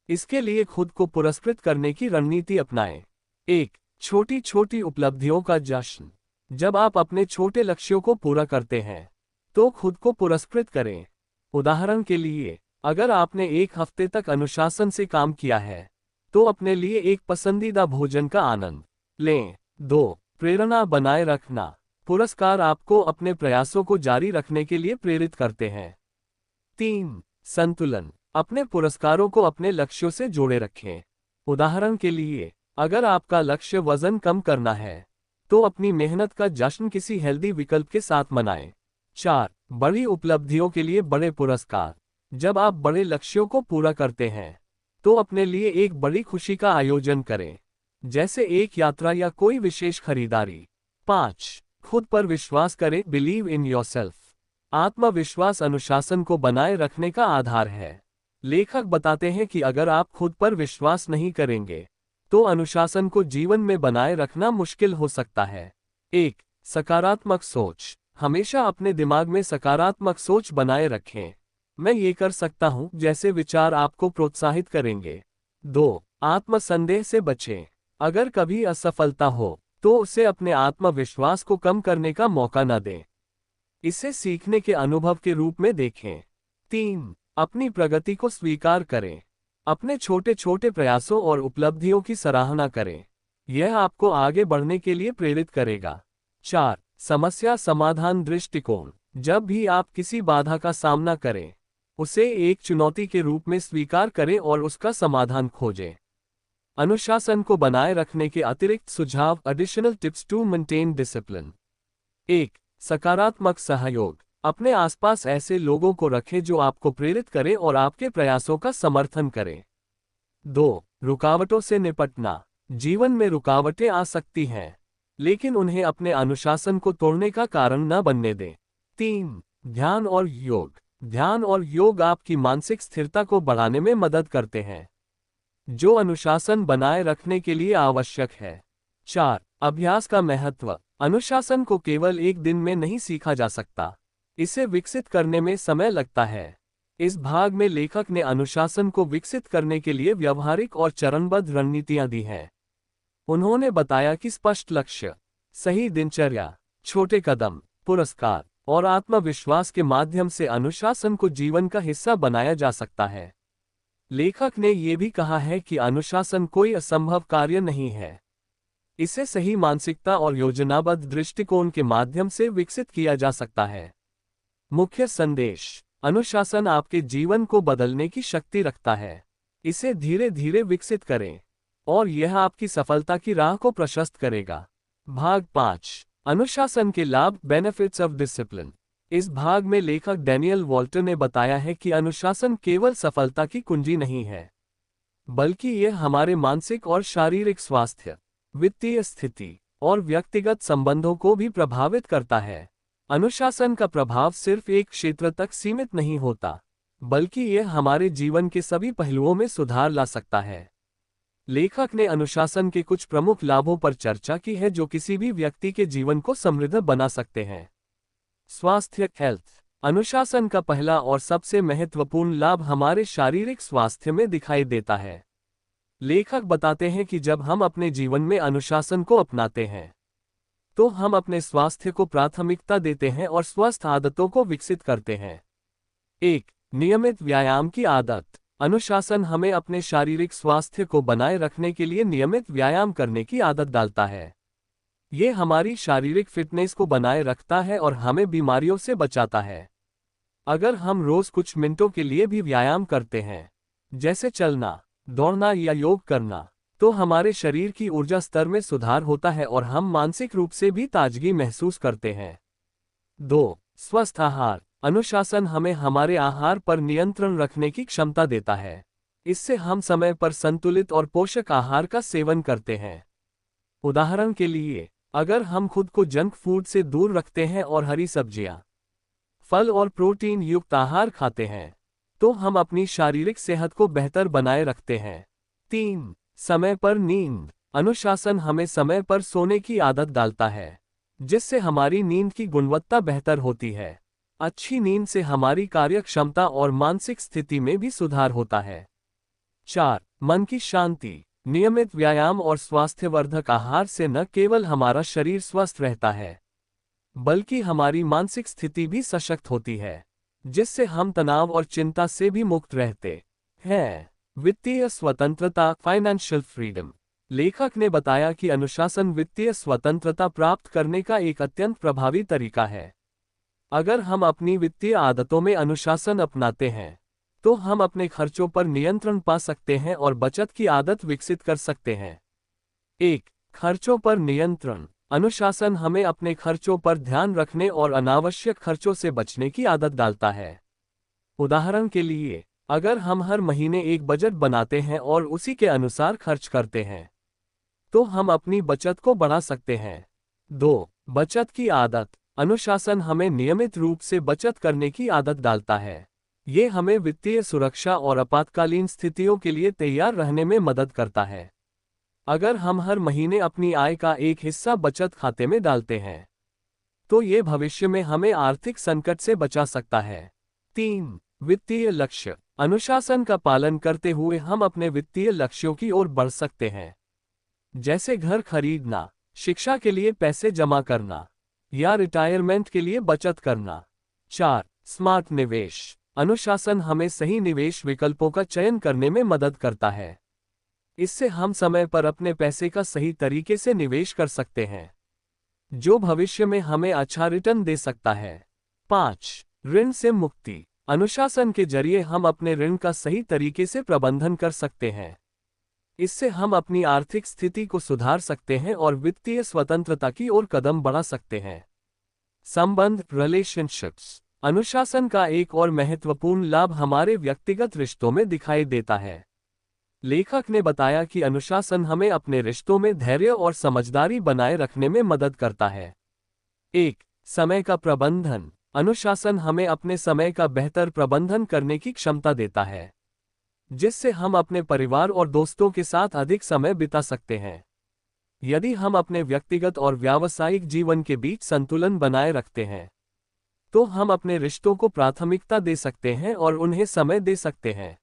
इसके लिए खुद को पुरस्कृत करने की रणनीति अपनाएं। 1. छोटी छोटी उपलब्धियों का जश्न। जब आप अपने छोटे लक्ष्यों को पूरा करते हैं, तो खुद को पुरस्कृत करें। उदाहरण के लिए, अगर आपने एक हफ्ते तक अनुशासन से काम किया है, तो अपने लिए एक पसंदीदा भोजन का आनंद लें। 2. प्रेरणा बनाए रखना। पुरस्कार आपको अपने प्रयासों को जारी रखने के लिए प्रेरित करते हैं। 3. संतुलन। अपने पुरस्कारों को अपने लक्ष्यों से जोड़े रखें। उदाहरण के लिए, अगर आपका लक्ष्य वजन कम करना है, तो अपनी मेहनत का जश्न किसी हेल्दी विकल्प के साथ मनाएं। 4. बड़ी उपलब्धियों के लिए बड़े पुरस्कार। जब आप बड़े लक्ष्यों को पूरा करते हैं, तो अपने लिए एक बड़ी खुशी का आयोजन करें, जैसे एक यात्रा या कोई विशेष खरीदारी। 5. खुद पर विश्वास करें, बिलीव इन योरसेल्फ। आत्मविश्वास अनुशासन को बनाए रखने का आधार है। लेखक बताते हैं कि अगर आप खुद पर विश्वास नहीं करेंगे, तो अनुशासन को जीवन में बनाए रखना मुश्किल हो सकता है। 1. सकारात्मक सोच। हमेशा अपने दिमाग में सकारात्मक सोच बनाए रखें। मैं ये कर सकता हूँ जैसे विचार आपको प्रोत्साहित करेंगे। 2. आत्मसंदेह से बचें। अगर कभी असफलता हो तो उसे अपने आत्मविश्वास को कम करने का मौका न दें। इसे सीखने के अनुभव के रूप में देखें। 3. अपनी प्रगति को स्वीकार करें। अपने छोटे छोटे प्रयासों और उपलब्धियों की सराहना करें। यह आपको आगे बढ़ने के लिए प्रेरित करेगा। 4. समस्या समाधान दृष्टिकोण। जब भी आप किसी बाधा का सामना करें, उसे एक चुनौती के रूप में स्वीकार करें और उसका समाधान खोजें। अनुशासन को बनाए रखने के अतिरिक्त सुझाव, additional tips to maintain discipline. 1. सकारात्मक सहयोग। अपने आसपास ऐसे लोगों को रखें जो आपको प्रेरित करें और आपके प्रयासों का समर्थन करें। 2. रुकावटों से निपटना। जीवन में रुकावटें आ सकती हैं, लेकिन उन्हें अपने अनुशासन को तोड़ने का कारण न बनने दें। 3. ध्यान और योग। ध्यान और योग आपकी मानसिक स्थिरता को बढ़ाने में मदद करते हैं, जो अनुशासन बनाए रखने के लिए आवश्यक है। 4. अभ्यास का महत्व। अनुशासन को केवल एक दिन में नहीं सीखा जा सकता, इसे विकसित करने में समय लगता है। इस भाग में लेखक ने अनुशासन को विकसित करने के लिए व्यवहारिक और चरणबद्ध रणनीतियां दी हैं। उन्होंने बताया कि स्पष्ट लक्ष्य, सही दिनचर्या, छोटे कदम, पुरस्कार और आत्मविश्वास के माध्यम से अनुशासन को जीवन का हिस्सा बनाया जा सकता है। लेखक ने यह भी कहा है कि अनुशासन कोई असंभव कार्य नहीं है। इसे सही मानसिकता और योजनाबद्ध दृष्टिकोण के माध्यम से विकसित किया जा सकता है। मुख्य संदेश: अनुशासन आपके जीवन को बदलने की शक्ति रखता है। इसे धीरे धीरे विकसित करें और यह आपकी सफलता की राह को प्रशस्त करेगा। भाग 5: अनुशासन के लाभ, बेनिफिट्स ऑफ डिसिप्लिन। इस भाग में लेखक डैनियल वॉल्टर ने बताया है कि अनुशासन केवल सफलता की कुंजी नहीं है, बल्कि यह हमारे मानसिक और शारीरिक स्वास्थ्य, वित्तीय स्थिति और व्यक्तिगत संबंधों को भी प्रभावित करता है। अनुशासन का प्रभाव सिर्फ एक क्षेत्र तक सीमित नहीं होता, बल्कि यह हमारे जीवन के सभी पहलुओं में सुधार ला सकता है। लेखक ने अनुशासन के कुछ प्रमुख लाभों पर चर्चा की है जो किसी भी व्यक्ति के जीवन को समृद्ध बना सकते हैं। स्वास्थ्य, हेल्थ। अनुशासन का पहला और सबसे महत्वपूर्ण लाभ हमारे शारीरिक स्वास्थ्य में दिखाई देता है। लेखक बताते हैं कि जब हम अपने जीवन में अनुशासन को अपनाते हैं, तो हम अपने स्वास्थ्य को प्राथमिकता देते हैं और स्वस्थ आदतों को विकसित करते हैं। 1. नियमित व्यायाम की आदत। अनुशासन हमें अपने शारीरिक स्वास्थ्य को बनाए रखने के लिए नियमित व्यायाम करने की आदत डालता है। ये हमारी शारीरिक फिटनेस को बनाए रखता है और हमें बीमारियों से बचाता है। अगर हम रोज कुछ मिनटों के लिए भी व्यायाम करते हैं, जैसे चलना, दौड़ना या योग करना, तो हमारे शरीर की ऊर्जा स्तर में सुधार होता है और हम मानसिक रूप से भी ताजगी महसूस करते हैं। 2. स्वस्थ आहार। अनुशासन हमें हमारे आहार पर नियंत्रण रखने की क्षमता देता है। इससे हम समय पर संतुलित और पोषक आहार का सेवन करते हैं। उदाहरण के लिए, अगर हम खुद को जंक फूड से दूर रखते हैं और हरी सब्जियां, फल और प्रोटीन युक्त आहार खाते हैं, तो हम अपनी शारीरिक सेहत को बेहतर बनाए रखते हैं। 3. समय पर नींद। अनुशासन हमें समय पर सोने की आदत डालता है, जिससे हमारी नींद की गुणवत्ता बेहतर होती है। अच्छी नींद से हमारी कार्यक्षमता और मानसिक स्थिति में भी सुधार होता है। 4. मन की शांति। नियमित व्यायाम और स्वास्थ्यवर्धक आहार से न केवल हमारा शरीर स्वस्थ रहता है, बल्कि हमारी मानसिक स्थिति भी सशक्त होती है, जिससे हम तनाव और चिंता से भी मुक्त रहते हैं। वित्तीय स्वतंत्रता, फाइनेंशियल फ्रीडम। लेखक ने बताया कि अनुशासन वित्तीय स्वतंत्रता प्राप्त करने का एक अत्यंत प्रभावी तरीका है। अगर हम अपनी वित्तीय आदतों में अनुशासन अपनाते हैं, तो हम अपने खर्चों पर नियंत्रण पा सकते हैं और बचत की आदत विकसित कर सकते हैं। 1. खर्चों पर नियंत्रण। अनुशासन हमें अपने खर्चों पर ध्यान रखने और अनावश्यक खर्चों से बचने की आदत डालता है। उदाहरण के लिए, अगर हम हर महीने एक बजट बनाते हैं और उसी के अनुसार खर्च करते हैं, तो हम अपनी बचत को बढ़ा सकते हैं। 2. बचत की आदत। अनुशासन हमें नियमित रूप से बचत करने की आदत डालता है। ये हमें वित्तीय सुरक्षा और आपातकालीन स्थितियों के लिए तैयार रहने में मदद करता है। अगर हम हर महीने अपनी आय का एक हिस्सा बचत खाते में डालते हैं, तो ये भविष्य में हमें आर्थिक संकट से बचा सकता है। 3. वित्तीय लक्ष्य। अनुशासन का पालन करते हुए हम अपने वित्तीय लक्ष्यों की ओर बढ़ सकते हैं, जैसे घर खरीदना, शिक्षा के लिए पैसे जमा करना या रिटायरमेंट के लिए बचत करना। 4. स्मार्ट निवेश। अनुशासन हमें सही निवेश विकल्पों का चयन करने में मदद करता है। इससे हम समय पर अपने पैसे का सही तरीके से निवेश कर सकते हैं, जो भविष्य में हमें अच्छा रिटर्न दे सकता है। 5. ऋण से मुक्ति। अनुशासन के जरिए हम अपने ऋण का सही तरीके से प्रबंधन कर सकते हैं। इससे हम अपनी आर्थिक स्थिति को सुधार सकते हैं और वित्तीय स्वतंत्रता की ओर कदम बढ़ा सकते हैं। संबंध, रिलेशनशिप्स। अनुशासन का एक और महत्वपूर्ण लाभ हमारे व्यक्तिगत रिश्तों में दिखाई देता है। लेखक ने बताया कि अनुशासन हमें अपने रिश्तों में धैर्य और समझदारी बनाए रखने में मदद करता है। 1. समय का प्रबंधन। अनुशासन हमें अपने समय का बेहतर प्रबंधन करने की क्षमता देता है, जिससे हम अपने परिवार और दोस्तों के साथ अधिक समय बिता सकते हैं। यदि हम अपने व्यक्तिगत और व्यावसायिक जीवन के बीच संतुलन बनाए रखते हैं, तो हम अपने रिश्तों को प्राथमिकता दे सकते हैं और उन्हें समय दे सकते हैं।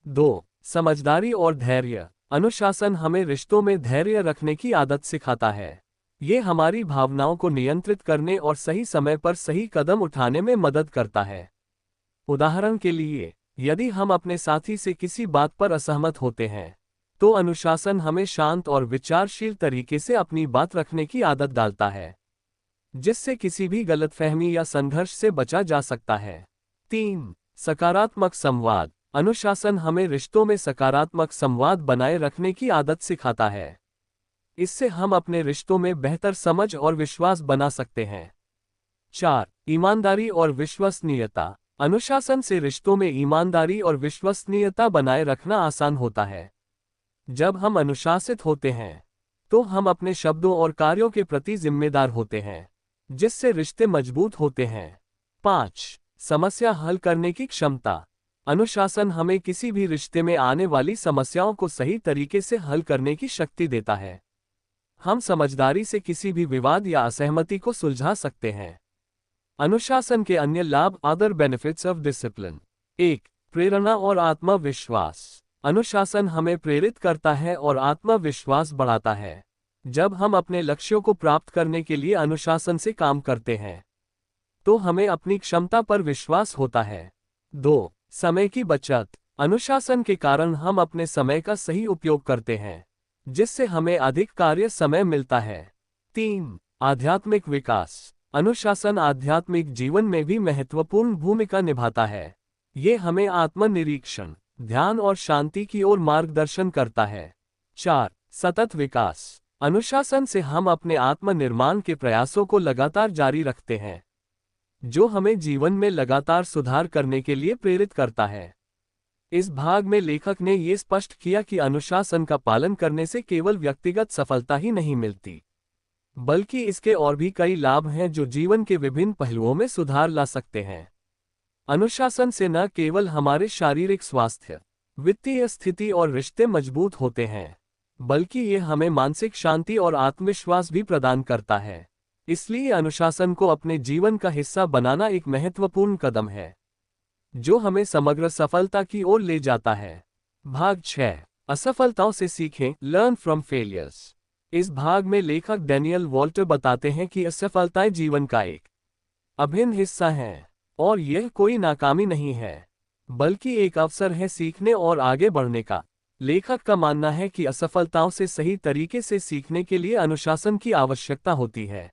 2. समझदारी और धैर्य। अनुशासन हमें रिश्तों में धैर्य रखने की आदत सिखाता है। ये हमारी भावनाओं को नियंत्रित करने और सही समय पर सही कदम उठाने में मदद करता है। उदाहरण के लिए, यदि हम अपने साथी से किसी बात पर असहमत होते हैं, तो अनुशासन हमें शांत और विचारशील तरीके से अपनी बात रखने की आदत डालता है, जिससे किसी भी गलतफहमी या संघर्ष से बचा जा सकता है। 3. सकारात्मक संवाद। अनुशासन हमें रिश्तों में सकारात्मक संवाद बनाए रखने की आदत सिखाता है। इससे हम अपने रिश्तों में बेहतर समझ और विश्वास बना सकते हैं। 4. ईमानदारी और विश्वसनीयता। अनुशासन से रिश्तों में ईमानदारी और विश्वसनीयता बनाए रखना आसान होता है। जब हम अनुशासित होते हैं, तो हम अपने शब्दों और कार्यों के प्रति जिम्मेदार होते हैं, जिससे रिश्ते मजबूत होते हैं। 5. समस्या हल करने की क्षमता। अनुशासन हमें किसी भी रिश्ते में आने वाली समस्याओं को सही तरीके से हल करने की शक्ति देता है। हम समझदारी से किसी भी विवाद या असहमति को सुलझा सकते हैं। अनुशासन के अन्य लाभ। Other benefits of discipline. 1. प्रेरणा और आत्मविश्वास। अनुशासन हमें प्रेरित करता है और आत्मविश्वास बढ़ाता है। जब हम अपने लक्ष्यों को प्राप्त करने के लिए अनुशासन से काम करते हैं, तो हमें अपनी क्षमता पर विश्वास होता है। 2. समय की बचत। अनुशासन के कारण हम अपने समय का सही उपयोग करते हैं, जिससे हमें अधिक कार्य समय मिलता है। 3. आध्यात्मिक विकास। अनुशासन आध्यात्मिक जीवन में भी महत्वपूर्ण भूमिका निभाता है। ये हमें आत्मनिरीक्षण, ध्यान और शांति की ओर मार्गदर्शन करता है। 4. सतत विकास। अनुशासन से हम अपने आत्मनिर्माण के प्रयासों को लगातार जारी रखते हैं, जो हमें जीवन में लगातार सुधार करने के लिए प्रेरित करता है। इस भाग में लेखक ने ये स्पष्ट किया कि अनुशासन का पालन करने से केवल व्यक्तिगत सफलता ही नहीं मिलती, बल्कि इसके और भी कई लाभ हैं जो जीवन के विभिन्न पहलुओं में सुधार ला सकते हैं। अनुशासन से न केवल हमारे शारीरिक स्वास्थ्य, वित्तीय स्थिति और रिश्ते मजबूत होते हैं, बल्कि ये हमें मानसिक शांति और आत्मविश्वास भी प्रदान करता है। इसलिए अनुशासन को अपने जीवन का हिस्सा बनाना एक महत्वपूर्ण कदम है, जो हमें समग्र सफलता की ओर ले जाता है। भाग 6. असफलताओं से सीखें, लर्न फ्रॉम फेलियर्स। इस भाग में लेखक डैनियल वॉल्टर बताते हैं कि असफलताएं जीवन का एक अभिन्न हिस्सा हैं, और यह कोई नाकामी नहीं है, बल्कि एक अवसर है सीखने और आगे बढ़ने का। लेखक का मानना है कि असफलताओं से सही तरीके से सीखने के लिए अनुशासन की आवश्यकता होती है,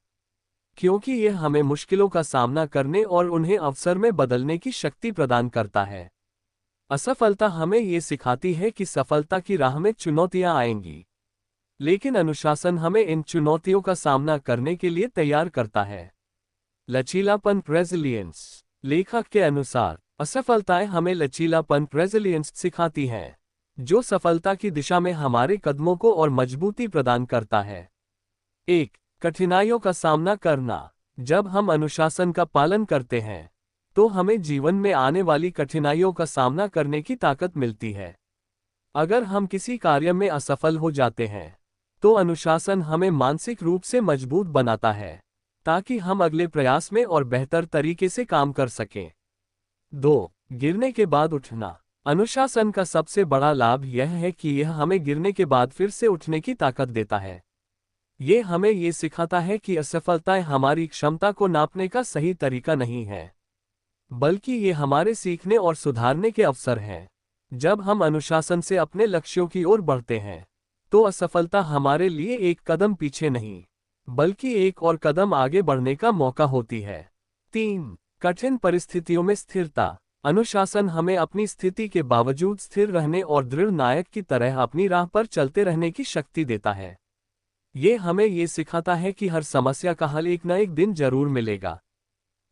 क्योंकि यह हमें मुश्किलों का सामना करने और उन्हें अवसर में बदलने की शक्ति प्रदान करता है। असफलता हमें ये सिखाती है कि सफलता की राह में चुनौतियां आएंगी, लेकिन अनुशासन हमें इन चुनौतियों का सामना करने के लिए तैयार करता है। लचीलापन, रेजिलियंस। लेखक के अनुसार असफलताएं हमें लचीलापन, रेजिलियंस सिखाती हैं, जो सफलता की दिशा में हमारे कदमों को और मजबूती प्रदान करता है। 1. कठिनाइयों का सामना करना। जब हम अनुशासन का पालन करते हैं, तो हमें जीवन में आने वाली कठिनाइयों का सामना करने की ताकत मिलती है। अगर हम किसी कार्य में असफल हो जाते हैं, तो अनुशासन हमें मानसिक रूप से मजबूत बनाता है, ताकि हम अगले प्रयास में और बेहतर तरीके से काम कर सकें। 2. गिरने के बाद उठना। अनुशासन का सबसे बड़ा लाभ यह है कि यह हमें गिरने के बाद फिर से उठने की ताकत देता है। ये हमें ये सिखाता है कि असफलताएं हमारी क्षमता को नापने का सही तरीका नहीं है, बल्कि ये हमारे सीखने और सुधारने के अवसर हैं। जब हम अनुशासन से अपने लक्ष्यों की ओर बढ़ते हैं, तो असफलता हमारे लिए एक कदम पीछे नहीं, बल्कि एक और कदम आगे बढ़ने का मौका होती है। 3. कठिन परिस्थितियों में स्थिरता। अनुशासन हमें अपनी स्थिति के बावजूद स्थिर रहने और दृढ़ नायक की तरह अपनी राह पर चलते रहने की शक्ति देता है। ये हमें ये सिखाता है कि हर समस्या का हल एक न एक दिन जरूर मिलेगा,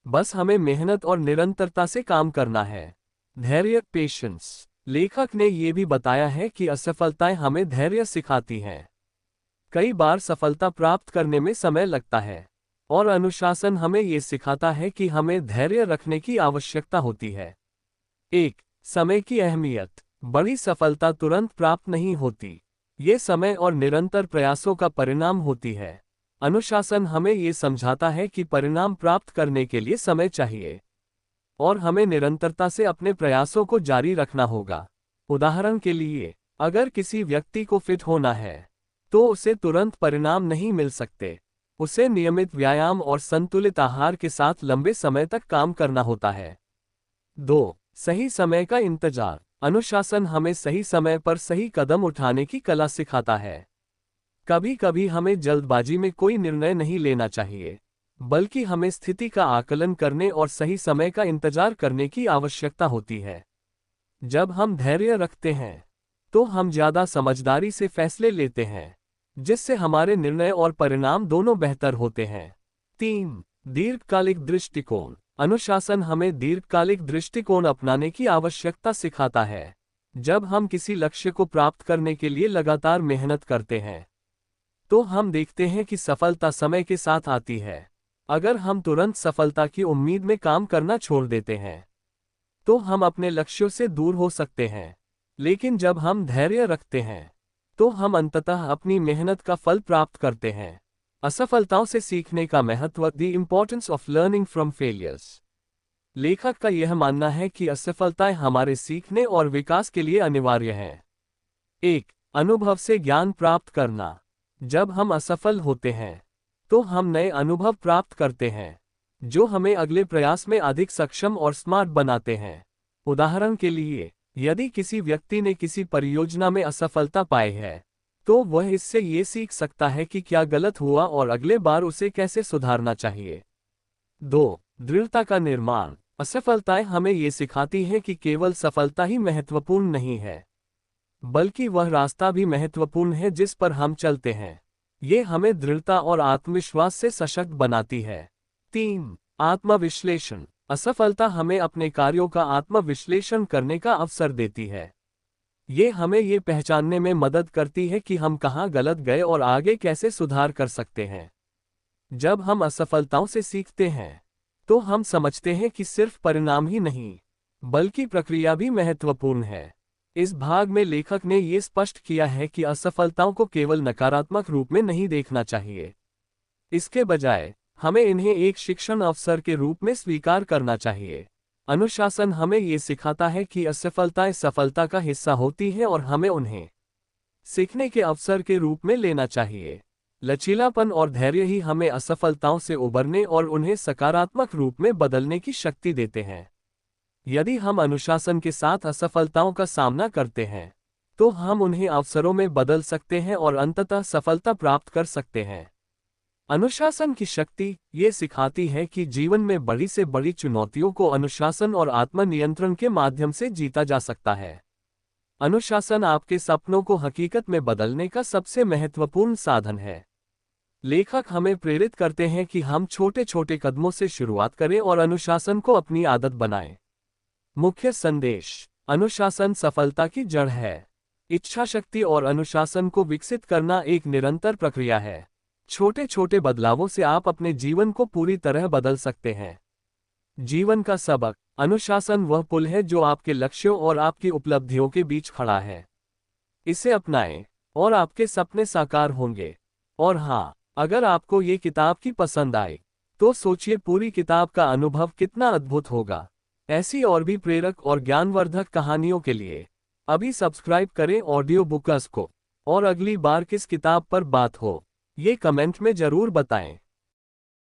बस हमें मेहनत और निरंतरता से काम करना है। धैर्य, पेशेंस। लेखक ने यह भी बताया है कि असफलताएं हमें धैर्य सिखाती हैं। कई बार सफलता प्राप्त करने में समय लगता है, और अनुशासन हमें ये सिखाता है कि हमें धैर्य रखने की आवश्यकता होती है। 1. समय की अहमियत। बड़ी सफलता तुरंत प्राप्त नहीं होती, ये समय और निरंतर प्रयासों का परिणाम होती है। अनुशासन हमें ये समझाता है कि परिणाम प्राप्त करने के लिए समय चाहिए, और हमें निरंतरता से अपने प्रयासों को जारी रखना होगा। उदाहरण के लिए, अगर किसी व्यक्ति को फिट होना है, तो उसे तुरंत परिणाम नहीं मिल सकते। उसे नियमित व्यायाम और संतुलित आहार के साथ लंबे समय तक काम करना होता है। 2. सही समय का इंतजार। अनुशासन हमें सही समय पर सही कदम उठाने की कला सिखाता है। कभी कभी हमें जल्दबाजी में कोई निर्णय नहीं लेना चाहिए, बल्कि हमें स्थिति का आकलन करने और सही समय का इंतजार करने की आवश्यकता होती है। जब हम धैर्य रखते हैं, तो हम ज्यादा समझदारी से फैसले लेते हैं, जिससे हमारे निर्णय और परिणाम दोनों बेहतर होते हैं। 3. दीर्घकालिक दृष्टिकोण। अनुशासन हमें दीर्घकालिक दृष्टिकोण अपनाने की आवश्यकता सिखाता है। जब हम किसी लक्ष्य को प्राप्त करने के लिए लगातार मेहनत करते हैं, तो हम देखते हैं कि सफलता समय के साथ आती है। अगर हम तुरंत सफलता की उम्मीद में काम करना छोड़ देते हैं, तो हम अपने लक्ष्यों से दूर हो सकते हैं। लेकिन जब हम धैर्य रखते हैं, तो हम अंततः अपनी मेहनत का फल प्राप्त करते हैं। असफलताओं से सीखने का महत्व। The importance of learning from failures. लेखक का यह मानना है कि असफलताएं हमारे सीखने और विकास के लिए अनिवार्य हैं। 1. अनुभव से ज्ञान प्राप्त करना। जब हम असफल होते हैं, तो हम नए अनुभव प्राप्त करते हैं, जो हमें अगले प्रयास में अधिक सक्षम और स्मार्ट बनाते हैं। उदाहरण के लिए, यदि किसी व्यक्ति ने किसी परियोजना में असफलता पाई है, तो वह इससे ये सीख सकता है कि क्या गलत हुआ और अगले बार उसे कैसे सुधारना चाहिए। 2. दृढ़ता का निर्माण। असफलताएं हमें ये सिखाती हैं कि केवल सफलता ही महत्वपूर्ण नहीं है, बल्कि वह रास्ता भी महत्वपूर्ण है जिस पर हम चलते हैं। ये हमें दृढ़ता और आत्मविश्वास से सशक्त बनाती है। 3. आत्मविश्लेषण। असफलता हमें अपने कार्यों का आत्मविश्लेषण करने का अवसर देती है। ये हमें ये पहचानने में मदद करती है कि हम कहाँ गलत गए और आगे कैसे सुधार कर सकते हैं। जब हम असफलताओं से सीखते हैं, तो हम समझते हैं कि सिर्फ परिणाम ही नहीं, बल्कि प्रक्रिया भी महत्वपूर्ण है। इस भाग में लेखक ने ये स्पष्ट किया है कि असफलताओं को केवल नकारात्मक रूप में नहीं देखना चाहिए। इसके बजाय हमें इन्हें एक शिक्षण अवसर के रूप में स्वीकार करना चाहिए। अनुशासन हमें ये सिखाता है कि असफलताएं सफलता का हिस्सा होती हैं और हमें उन्हें सीखने के अवसर के रूप में लेना चाहिए। लचीलापन और धैर्य ही हमें असफलताओं से उबरने और उन्हें सकारात्मक रूप में बदलने की शक्ति देते हैं। यदि हम अनुशासन के साथ असफलताओं का सामना करते हैं, तो हम उन्हें अवसरों में बदल सकते हैं और अंततः सफलता प्राप्त कर सकते हैं। अनुशासन की शक्ति ये सिखाती है कि जीवन में बड़ी से बड़ी चुनौतियों को अनुशासन और आत्मनियंत्रण के माध्यम से जीता जा सकता है। अनुशासन आपके सपनों को हकीकत में बदलने का सबसे महत्वपूर्ण साधन है। लेखक हमें प्रेरित करते हैं कि हम छोटे छोटे कदमों से शुरुआत करें और अनुशासन को अपनी आदत बनाएं। मुख्य संदेश। अनुशासन सफलता की जड़ है। इच्छा शक्ति और अनुशासन को विकसित करना एक निरंतर प्रक्रिया है। छोटे छोटे बदलावों से आप अपने जीवन को पूरी तरह बदल सकते हैं। जीवन का सबक। अनुशासन वह पुल है जो आपके लक्ष्यों और आपकी उपलब्धियों के बीच खड़ा है। इसे अपनाएं और आपके सपने साकार होंगे। और हाँ, अगर आपको ये किताब की पसंद आए, तो सोचिए पूरी किताब का अनुभव कितना अद्भुत होगा। ऐसी और भी प्रेरक और ज्ञानवर्धक कहानियों के लिए अभी सब्सक्राइब करें ऑडियो बुकस को। और अगली बार किस किताब पर बात हो, ये कमेंट में जरूर बताएं।